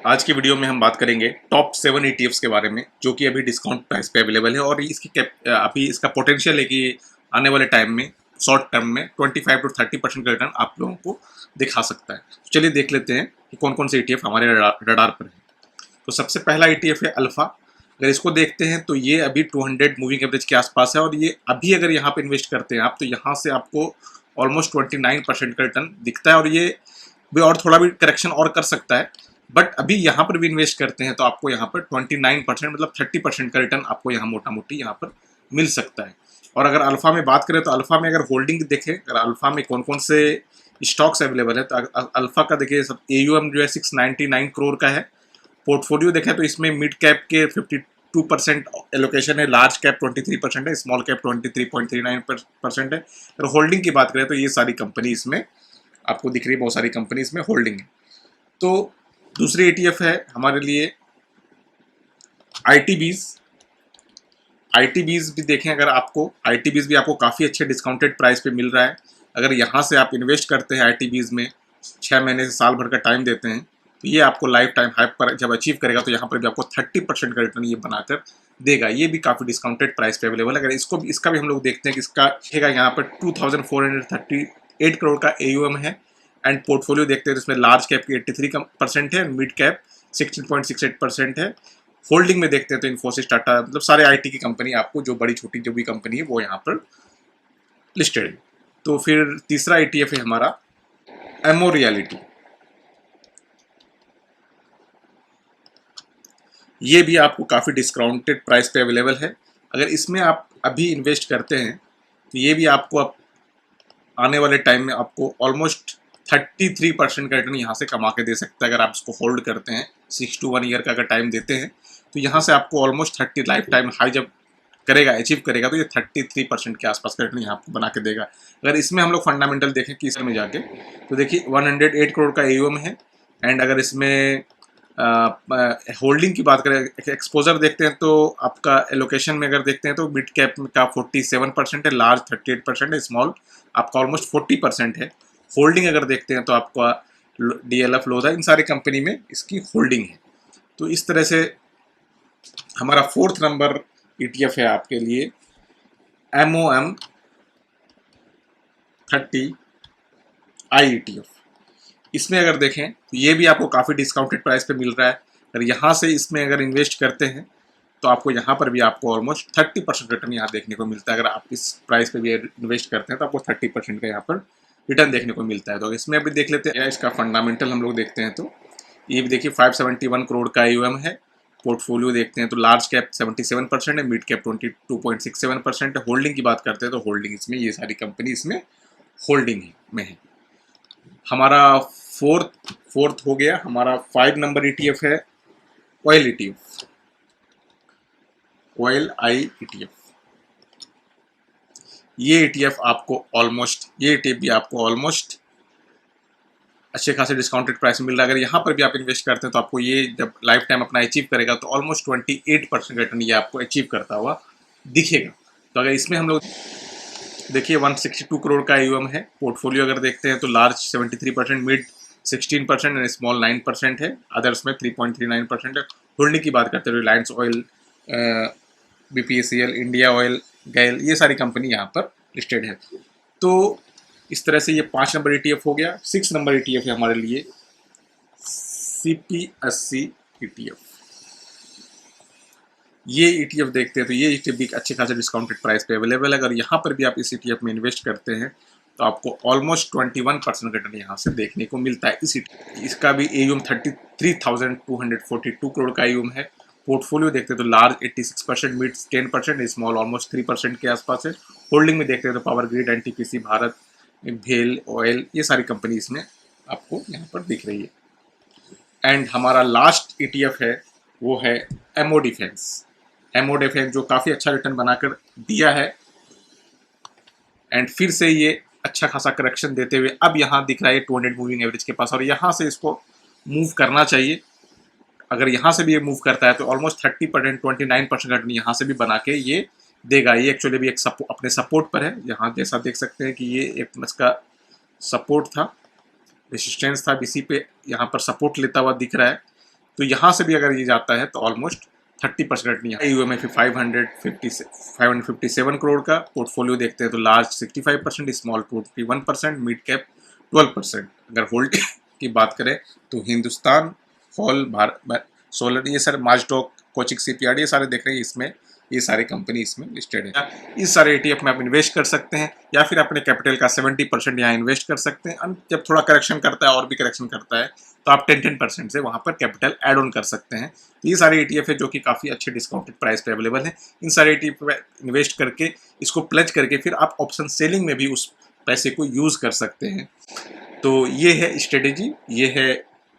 आज की वीडियो में हम बात करेंगे टॉप 7 ETFs के बारे में जो कि अभी डिस्काउंट प्राइस पे अवेलेबल है और अभी इसका पोटेंशियल है कि आने वाले टाइम में शॉर्ट टर्म में 25 to 30% का रिटर्न आप लोगों को दिखा सकता है। तो चलिए देख लेते हैं कि कौन कौन से ETF हमारे रडार पर है। तो सबसे पहला ETF है अल्फा। अगर इसको देखते हैं तो ये अभी 200 मूविंग एवरेज के आसपास है और ये अभी अगर यहाँ पे इन्वेस्ट करते हैं आप तो यहाँ से आपको ऑलमोस्ट 29% का रिटर्न दिखता है और ये भी और थोड़ा भी करेक्शन और कर सकता है। बट अभी यहाँ पर भी इन्वेस्ट करते हैं तो आपको यहाँ पर 29% मतलब 30% का रिटर्न आपको यहाँ मोटा मोटी यहाँ पर मिल सकता है। और अगर अल्फा में बात करें तो अल्फा में अगर होल्डिंग देखें, अगर अल्फा में कौन कौन से स्टॉक्स अवेलेबल है तो अल्फा का देखिए सब AUM जो है 699 करोड़ का है। पोर्टफोलियो देखें तो इसमें मिड कैप के 52% एलोकेशन है, लार्ज कैप 23% है, स्मॉल कैप 23.39% है। अगर होल्डिंग की बात करें तो ये सारी कंपनी इसमें आपको दिख रही है, बहुत सारी कंपनी इसमें होल्डिंग है। तो दूसरी ETF है हमारे लिए ITBs। ITBs भी देखें, अगर आपको ITBs भी आपको काफ़ी अच्छे डिस्काउंटेड प्राइस पे मिल रहा है। अगर यहाँ से आप इन्वेस्ट करते हैं ITBs में 6 महीने से साल भर का टाइम देते हैं तो ये आपको लाइफ टाइम हाइप पर जब अचीव करेगा तो यहाँ पर भी आपको 30% का रिटर्न ये बनाकर देगा। ये भी काफ़ी डिस्काउंटेड प्राइस पे अवेलेबल है। अगर इसका भी हम लोग देखते हैं कि इसका यहाँ पर 2438 करोड़ का AUM है एंड पोर्टफोलियो देखते हैं तो इसमें लार्ज कैप की 83% है, मिड कैप 16.68% है। होल्डिंग में देखते हैं तो इन्फोसिस, टाटा, मतलब सारे IT की कंपनी आपको जो बड़ी छोटी जो भी कंपनी है वो यहाँ पर लिस्टेड है। तो फिर तीसरा ETF है हमारा एमओ रियलिटी। ये भी आपको काफ़ी डिस्काउंटेड प्राइस पे अवेलेबल है। अगर इसमें आप अभी इन्वेस्ट करते हैं तो ये भी आपको आने वाले टाइम में आपको ऑलमोस्ट 33% का रिटर्न यहाँ से कमा के दे सकता है। अगर आप इसको होल्ड करते हैं 6 to 1 ईयर का अगर टाइम देते हैं तो यहाँ से आपको ऑलमोस्ट 30 लाइफ टाइम हाई जब करेगा, अचीव करेगा तो ये 33% के आसपास का रिटर्न यहाँ आपको बना के देगा। अगर इसमें हम लोग फंडामेंटल देखें कि इसमें जाके तो देखिए 108 करोड़ का AUM है एंड अगर इसमें होल्डिंग की बात करें, एक्सपोजर देखते हैं तो आपका एलोकेशन में अगर देखते हैं तो मिड कैप का 47% है, लार्ज 38% है, स्मॉल आपका ऑलमोस्ट 40% है। होल्डिंग अगर देखते हैं तो आपका DLF, लोधा, इन सारी कंपनी में इसकी होल्डिंग है। तो इस तरह से हमारा 4th नंबर ETF है आपके लिए MOM30 I ETF। इसमें अगर देखें तो ये भी आपको काफ़ी डिस्काउंटेड प्राइस पे मिल रहा है। अगर यहाँ से इसमें अगर इन्वेस्ट करते हैं तो आपको यहाँ पर भी आपको ऑलमोस्ट 30% रिटर्न यहाँ देखने को मिलता है। अगर आप इस प्राइस पे भी इन्वेस्ट करते हैं तो आपको 30% का यहाँ पर रिटर्न देखने को मिलता है। तो इसमें अभी देख लेते हैं इसका फंडामेंटल हम लोग देखते हैं तो ये भी देखिए 571 करोड़ का AUM है। पोर्टफोलियो देखते हैं तो लार्ज कैप 77% है, मिड कैप 22.67% है। होल्डिंग की बात करते हैं तो होल्डिंग इसमें ये सारी कंपनी इसमें होल्डिंग में है। हमारा फोर्थ हो गया। हमारा 5 नंबर ETF है oil ETF, oil I ETF। ये ETF भी आपको ऑलमोस्ट अच्छे खासे डिस्काउंटेड प्राइस में मिल रहा है। अगर यहाँ पर भी आप इन्वेस्ट करते हैं तो आपको ये जब लाइफ टाइम अपना अचीव करेगा तो ऑलमोस्ट 28% रिटर्न ये आपको अचीव करता हुआ दिखेगा। तो अगर इसमें हम लोग देखिए 162 करोड़ का AUM है। पोर्टफोलियो अगर देखते हैं तो लार्ज 73%, मिड 16% एंड स्मॉल 9% है, अदर्स में 3.39% है। होल्डिंग की बात करते हैं Reliance oil, BPCL, India oil, गैल, ये सारी कंपनी यहाँ पर लिस्टेड है। तो इस तरह से ये 5 नंबर ETF हो गया। 6 नंबर ETF है हमारे लिए CPSC ETF। ये ETF देखते हैं तो ये ETF भी अच्छे खासे डिस्काउंटेड प्राइस पे अवेलेबल है। अगर यहाँ पर भी आप इस ETF में इन्वेस्ट करते हैं तो आपको ऑलमोस्ट 21% रिटर्न यहाँ से देखने को मिलता है। इसका भी AUM 33,242 करोड़ का AUM है। पोर्टफोलियो देखते हैं तो लार्ज 86%, मिड 10%, स्मॉल ऑलमोस्ट 3% के आसपास है। होल्डिंग में देखते हैं तो पावर ग्रिड, NTPC, भारत, भेल ऑयल, ये सारी कंपनी इसमें आपको यहाँ पर दिख रही है। एंड हमारा लास्ट ETF है वो है MO डिफेंस। MO डिफेंस जो काफ़ी अच्छा रिटर्न बनाकर दिया है एंड फिर से ये अच्छा खासा करेक्शन देते हुए अब यहाँ दिख रहा है 200 मूविंग एवरेज के पास और यहाँ से इसको मूव करना चाहिए। अगर यहाँ से भी ये मूव करता है तो ऑलमोस्ट 30%, 29% रिटर्न यहाँ से भी बना के ये देगा। ये एक्चुअली भी एक अपने सपोर्ट पर है। यहाँ जैसा देख सकते हैं कि ये एक इसका सपोर्ट था, रेसिस्टेंस था, इसी पे यहाँ पर सपोर्ट लेता हुआ दिख रहा है। तो यहाँ से भी अगर ये जाता है तो ऑलमोस्ट 30% रिटर्न। AUM है 557 करोड़ का। पोर्टफोलियो देखते हैं तो लार्ज 65%, स्मॉल 21%, मिड कैप 12%। अगर होल्ड की बात करें तो हिंदुस्तान, फॉल, भारत सोलर, ये सारे माजडॉक, कोचिक शिपयार्ड, ये सारे देख रहे हैं इसमें, ये सारी कंपनी इसमें लिस्टेड है। इस सारे ETF में आप इन्वेस्ट कर सकते हैं या फिर अपने कैपिटल का 70% यहाँ इन्वेस्ट कर सकते हैं। जब थोड़ा करेक्शन करता है और भी करेक्शन करता है तो आप 10% से वहाँ पर कैपिटल ऐड ऑन कर सकते हैं। ये सारे ETF है जो कि काफ़ी अच्छे डिस्काउंटेड प्राइस पे अवेलेबल है। इन सारे ETF में इन्वेस्ट करके इसको प्लेज करके फिर आप ऑप्शन सेलिंग में भी उस पैसे को यूज़ कर सकते हैं। तो ये है स्ट्रेटेजी, ये है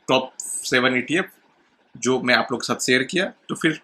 टॉप 7 ETF जो मैं आप लोग के साथ शेयर किया। तो फिर